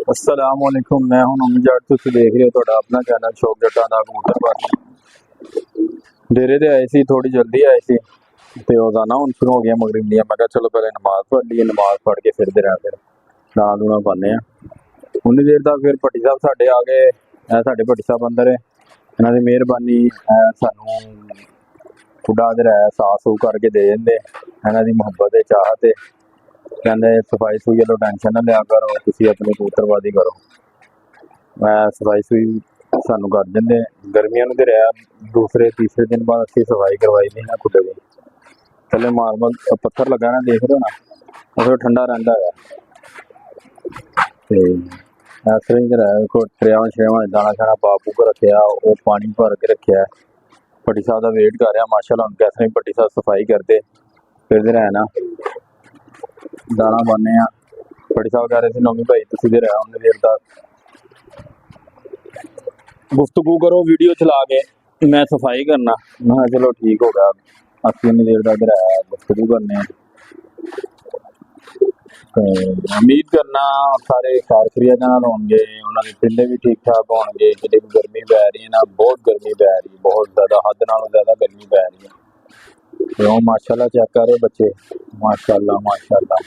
अस्सलाम वालेकुम। मैं हूं नमी जट। तुसीं देख रहे हो तुहाडा अपना चैनल शौक जट्टां दा कबूतरबाजी। डेरे ते आए सी, थोड़ी जल्दी आए सी ते रोजाना हुण शुरू हो गया मगरिब दियां। मैं कहा चलो पहले नमाज पढ़ लीए, नमाज पढ़ के फिरदे रह फिर दाना दूना पाने आ। उन्नी देर तक फिर भट्टी साहब साडे आ गए। साडे भट्टी साहब अंदर है, इन्हां दी मेहरबानी सानू खुदा जरा साफ सूफ करके दे देंदे। इन्हां दी मुहब्बत है, चाहत है। कहते सफाई सुई लो टेंशन ना लिया करो, तुम अपनी कबूतरबाजी करो। मैं सफाई सुई सानू कर देंगे। गर्मियों में तो रहा दूसरे तीसरे दिन बाद असं सफाई करवाई नहीं ना खुदे को। थले मार्बल पत्थर लगा ना, देख रहे हो ना, फिर ठंडा रहा है। इस तरह ही रहा ट्रेवा श्रेवा दाना शाना पा पू के रखा, वो पानी भर के रखा। भट्टी साहब का वेट कर रहा माशाल्लाह। हम कैसे नहीं भट्टी साहब सफाई करते फिर रहे ना, दाना पाने। भट्टी साहब कह रहे थे नौमी भाई तुम इधर है उन्नी देर तक गुफ्तगू करो वीडियो चला के, मैं सफाई करना। मैं चलो ठीक हो गया, अस्सी उन्नी देर तक रहा गुफ्तगू करने। उम्मीद करना सारे खैर खैरियत नाल होंगे, उन्होंने पिंडे भी ठीक ठाक होंगे। जितनी भी गर्मी पै रही है ना, बहुत गर्मी पै रही है, बहुत ज़्यादा, हद नालों ज़्यादा गर्मी पै रही है। तो माशाल्लाह चेक कर रहे बच्चे, माशाल्लाह माशाल्लाह।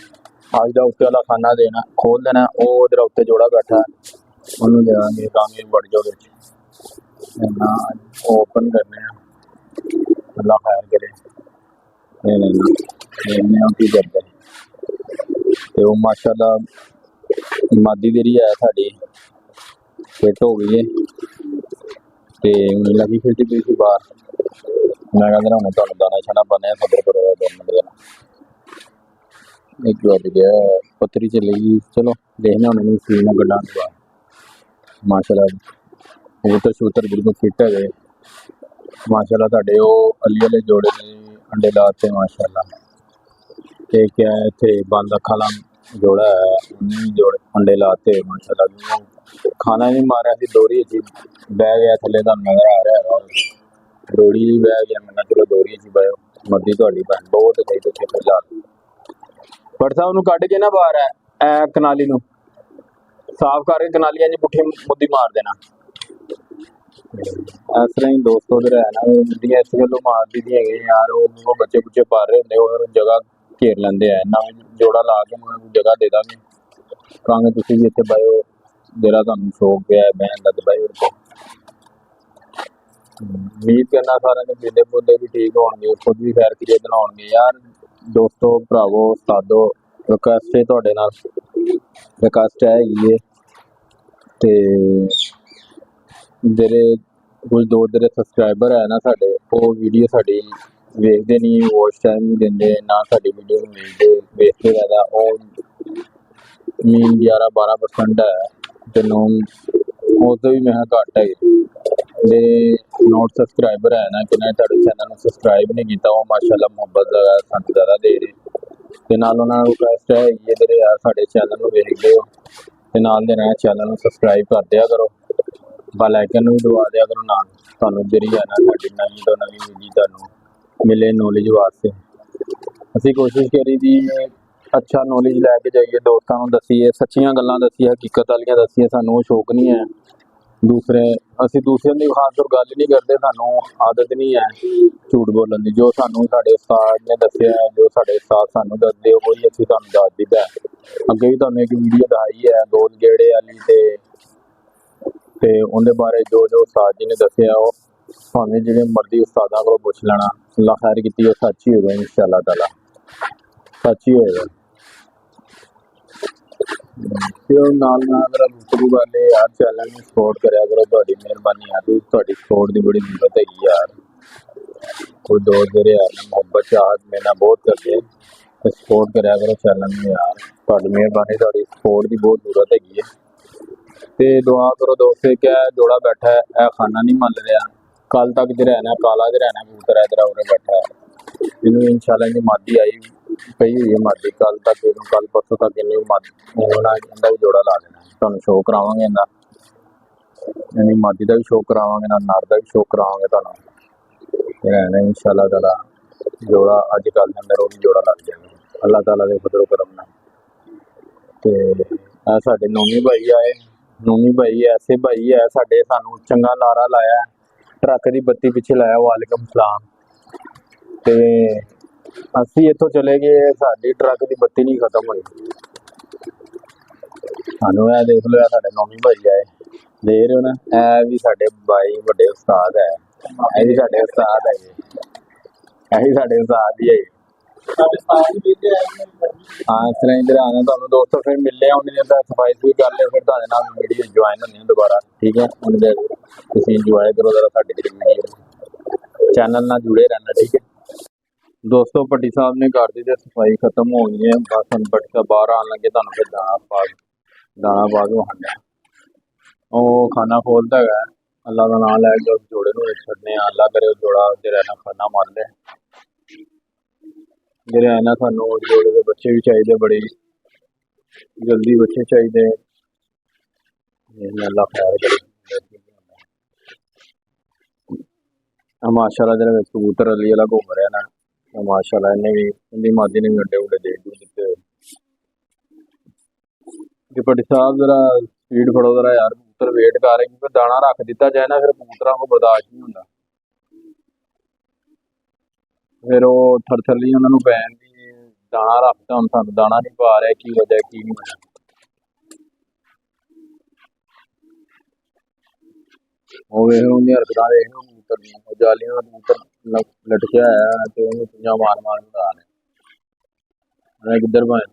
अज का उत्ते वाला खाना देना खोल देना, वो उधर उत्ते जोड़ा बैठा है, उन्होंने देंगे कांगे बड़ जाओ ओपन करने। अल्लाह खैर करे। की करते तो वो माशाल्लाह मादी देरी है साड़ी फिट हो गई है तो उन्हें लगी फिरती पी सी बाहर। मैं कहता हूँ तुम दाना शाना पाने सबर करो 2 मिनट देना। एक बज गया, पत्थरी चलेगी। चलो देखने उन्होंने सीना गड्ढा के बाद माशाल्लाह कबूतर शबूतर बिल्कुल फिट है। माशाल्लाह तुहाडे वो अली वाले जोड़े ने अंडे लाते माशाल्लाह। ते क्या इत्थे बंद अखा वाला जोड़ा है, उन्हें जोड़े अंडे लाते माशाल्लाह। खाना नहीं मारा सी, दोरी बह गया थले, तुहानू नजर आ रहा है दोड़ी बह गया। मैं चलो दोरी च बहो, मर्जी तुहाडी भैन बहुत सही। तुसीं फिलहाल भट्ट साहब नूं कढ के ना बाहर है कनाली नूं साफ करके कनालियां च पुट्ठी मुद्दी मार देना। इस तरह ही दोस्तों है ना, मुद्दियां इस गलों मार दी है यार। वो बच्चे बुच्चे पा रहे होंगे, वो जगह घेर लेंदे है। नवीं जोड़ा ला के उन्होंने जगह दे देंगे, कहेंगे तुसीं भी इत्थे बहो, जरा तुहानू शौक पिया है बहन का तो बहो। उम्मीद करना सारे ने पीते पुते भी ठीक होंगे, खुद भी खैर खैरियत नाल होंगे। यार दोस्तों भरावो उस्तादो रिक्वेस्ट है तुहाडे नाल, रिक्वेस्ट है ये ते जेरे कुछ 2 जेरे सबसक्राइबर है ना साडे, वो वीडियो साडी वेखते नहीं, वॉच टाइम नहीं देंगे ना, साडी वीडियो वेखते ज़्यादा। वो मीन 11-12% है तो नॉन उससे भी मैं घट है। मेरे नोट सबसक्राइबर है ना, कि चैनल में सबसक्राइब नहीं किया, वो माशाल्लाह मुहब्बत सानू ज़्यादा दे रहे ते नाल उन्हां नूं रिक्वेस्ट है ये जेरे यार साडे चैनल नूं वेखदे हो ते नाल दे नाल चैनल नूं सबसक्राइब कर दिया करो, बेल आइकन भी दबा दिया करो नाल, तुहानू जेहड़ी है ना साडी नवीं तो नवीं वीडियो तुहानू मिले नॉलेज वास्ते। असीं कोशिश करी दी अच्छा नॉलेज लैके जाइए, दोस्तों को दसीए, सच्चियां गल्लां दसीए, हकीकत वालियां दसीए। सानू वो शौक नहीं है दूसरे, असीं दूसरे की खास तौर गल नहीं करते, सानू आदत नहीं है झूठ बोलन की। जो सानू साडे उस्ताद ने दसिया है, जो साडे उस्ताद सानू दसदे वही असीं तुहानू दस दीदा है। अगे भी तुहानू एक वीडियो दिखाई है गोल गेड़े वाली ते उनके बारे जो जो उस्ताद जी ने दसिया वो भावें जिहड़े मर्जी उस्तादां कोलों पुछ लेना। अल्लाह खैर कीती वो सच ही होगा, इंशाअल्लाह ताला सच ही होएगा। नाल मेरा गुफ्तगू कर ले यार, चैनल में सपोर्ट करा करो, तुहाडी मेहरबानी है। तुहाडी सपोर्ट की बड़ी जरूरत है यार। कोई दोस्त जेहड़े यार मुहब्बत चाहत मेरे नाल बहुत करते हैं, सपोर्ट करा करो चैनल में यार। तुहाडी मेहरबानी, तुहाडी सपोर्ट की बहुत जरूरत है। ते दुआ करो दोस्तों, क्या जोड़ा बैठा है, यह खाना नहीं मल रहा। कल तक जो रहना काला जो रहना कबूतर है इधर उधर बैठा है, इन्हू इंशाल्लाह इनकी मादी आई पई हुई है। मादी कल तक कल परसों तक इनका भी जोड़ा ला देना। तुहानू शो करावांगे इनका, इनकी मादी का भी शो करावांगे, नर का भी शो करावांगे तुहानू। रहना इंशाल्लाह ताला जोड़ा अज कल के अंदर वो भी जोड़ा लग जाएगा अल्लाह ताला के फजलो करम नाल। ते ਆ ਸਾਡੇ ਨੋਨੀ भाई आए, नोनी भाई ऐसे भाई है साडे, सानू चंगा लारा लाया, ट्रक की बत्ती पिछे लाया, वालेकुम सलाम। ते असी इथों चले गए, साडी ट्रक की बत्ती नहीं खत्म हुई। सानू ए देख लो, साडे नोनी भाई आए, देख रहे हो ना, ए भी साडे भाई बड़े उस्ताद है, ए भी साडे उस्ताद है, ए भी साडे उस्ताद ही है। हाँ इस तरह इधर आना तो दोस्तों, फिर मिलने उन्नी देर तक सफाई भी कर ले, फिर तुहाडे नाल वीडियो ज्वाइन होनी दोबारा, ठीक है। उन्नी देर तुसीं इंजॉय करो जरा साडी जेहड़ी वीडियो, चैनल नाल जुड़े रहना, ठीक है दोस्तों। भट्टी साहब ने कर दी, सफाई खत्म हो गई है, बस हम भट्टी साहब बाहर आने लगे, तुहानूं फिर दाना पा विखाने। वो खाना खोलता है, अल्लाह का नाम लैके उस जोड़े नूं छड्डने, अल्लाह करे जोड़ा जे रहना खाना मार ले, जे रहना सानूं जोड़े के बच्चे भी चाहिए, बड़े जल्दी बच्चे चाहिए, अल्लाह खैर करे। माशाल्लाह जरा कबूतर अली वाला घूम रहा ना, माशाल्लाह इन्हें भी, इनकी मादी ने भी अंडे उंडे दे दिते। भट्टी साहब जरा स्पीड फड़ो जरा यार, कबूतर वेट कर रहे, क्योंकि दाना रख दिता जाए ना, फिर कबूतरों को बर्दाश्त नहीं होता, फिर वो थरथली उन्होंने पैन की दाना रखता, हम सानू दाना नहीं पा रहा, की वजह की नहीं वजह। हरकत देख कबूतर दी, जालियां का कबूतर लटकिया है, तो चुंजा मार मार उड़ा रहे, किधर पाए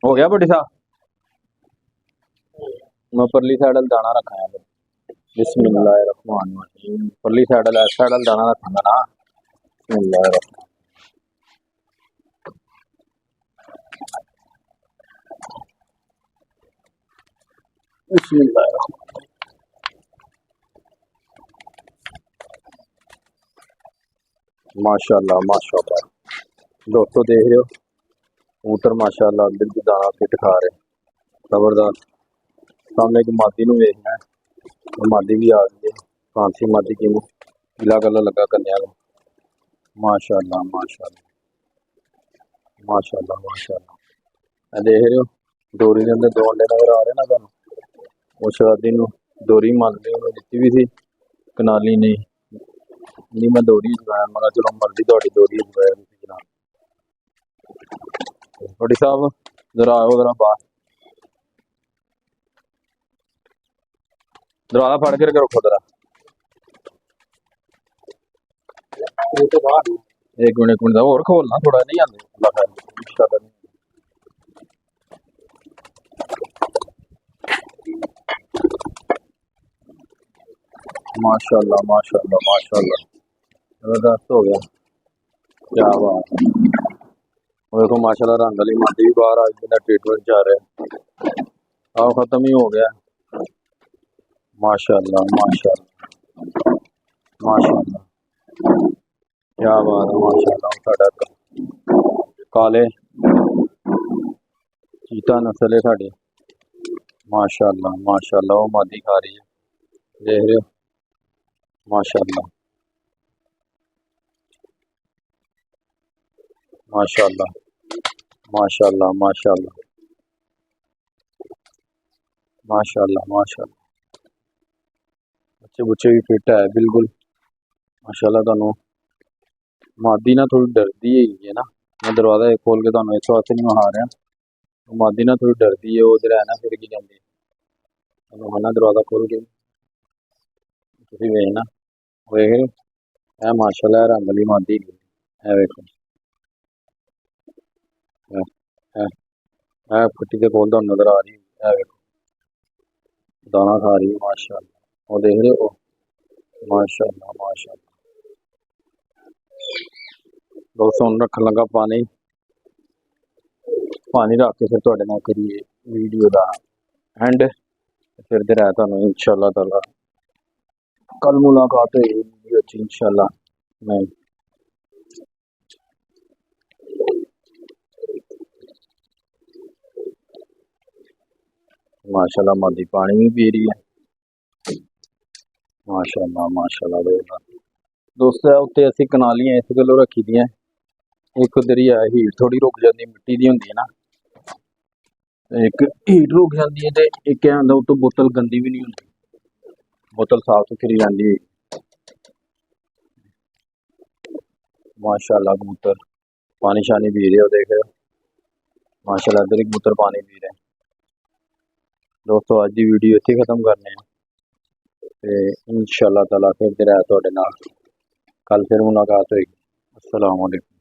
हो गया भट्टी साहब। मैं परली साइड दाना रखा है, बिस्मिल्लाहिर्रहमानिर्रहीम, परली साइड इस साइड दाना रखा ना, माशाल्लाह माशाल्लाह दोस्तों देख रहे हो कबूतर माशाल्लाह बिल्कुल दाना फिट खा रहे, जबरदस्त। सामने एक मादी नूं देखना है, मादी भी आ गई है, फांसी मादी की पीला कलर लगा करने वाला, माशाल्लाह माशाल्लाह माशाल्लाह माशाल्लाह। देख रहे हो डोरी के अंदर 2 अंडे नजर आ रहे ना तुहानूं, वो शादी नूं डोरी मान ली उन्होंने दी भी थी, कनाली नहीं मैं डोरी चलाया, मैं चलो मर्जी थोड़ी डोरी चलाया चला। भट्टी साहब जरा आओ जरा बाहर, दरवाजा फड़ के रखो जरा, एक मिनट और खोलना थोड़ा, नहीं आते माशाल्लाह माशाल्लाह माशाल्लाह जबरदस्त हो गया, क्या बात है। देखो माशाल्लाह रंग वाली मादी भी बाहर आज दिन ट्रीटमेंट जा रहे, आओ खत्म ही हो गया, माशाल्लाह माशाल्लाह माशाल्लाह क्या बात है, माशाल्लाह साडा काले चीता नस्ल है साड़ी, माशाल्लाह माशाल्लाह वो मादी खा रही है, देख रहे हो माशाल्लाह माशाल्लाह माशाल्लाह माशाल्लाह माशाल्लाह माशाल्लाह बच्चे बुच्चे भी फिट है बिल्कुल माशाल्लाह। तुहानूं मादी ना थोड़ी डरदी है ना, मैं दरवाजा खोल के तुहानूं इस वास्ते नहीं विखा रहा, मादी ना थोड़ी डरदी है, वो जरा है ना फिर की जाती है, दरवाजा खोल के तुसीं वेखना, वेख रहे हो माशाल्लाह रंग वाली मादी है, वेखो फट्टी के कोल तुहानूं नजर आ रही है, वेखो दाना खा रही है माशाल्लाह, वो देख रहे हो माशाल्लाह माशाल्लाह। दोस्तों रखन लगा पानी रख के फिर तुहाडे नाल करिए वीडियो का एंड, फिर दे रहा तुहानूं इंशाअल्लाह ताला कल मुलाकात होगी वीडियो अच्छी इंशाअल्लाह। नहीं माशाल्लाह मादी पानी भी पी रही है, माशाल्लाह माशाल्लाह। दोस्तों उत्ते असीं कनालियां इस गल्लों रखी दियां ਇੱਕ ਉਧਰ ਹੀ ਆ ਹੀਟ ਥੋੜੀ ਰੁਕ ਜਾਂਦੀ, ਮਿੱਟੀ ਦੀ ਹੁੰਦੀ ਹੈ ਨਾ, ਇੱਕ ਹੀਟ ਰੁਕ ਜਾਂਦੀ ਹੈ ਤੇ ਇੱਕ ਇਹ ਆਂਦਾ ਉਤੋਂ ਬੋਤਲ ਗੰਦੀ ਵੀ ਨਹੀਂ ਹੁੰਦੀ, ਬੋਤਲ ਸਾਫ ਸੁਥਰੀ ਰਹਿੰਦੀ ਹੈ। माशाल्लाह कबूतर पानी शानी पी रहे हो, देख रहे हो माशाल्लाह इधर ही कबूतर पानी पी रहे हैं। दोस्तों अज की वीडियो इत्थे खत्म करने हैं, इंशाअल्लाह ताला फिर ऐ तुहाडे नाल कल फिर मुलाकात होएगी। अस्सलाम वालेकुम।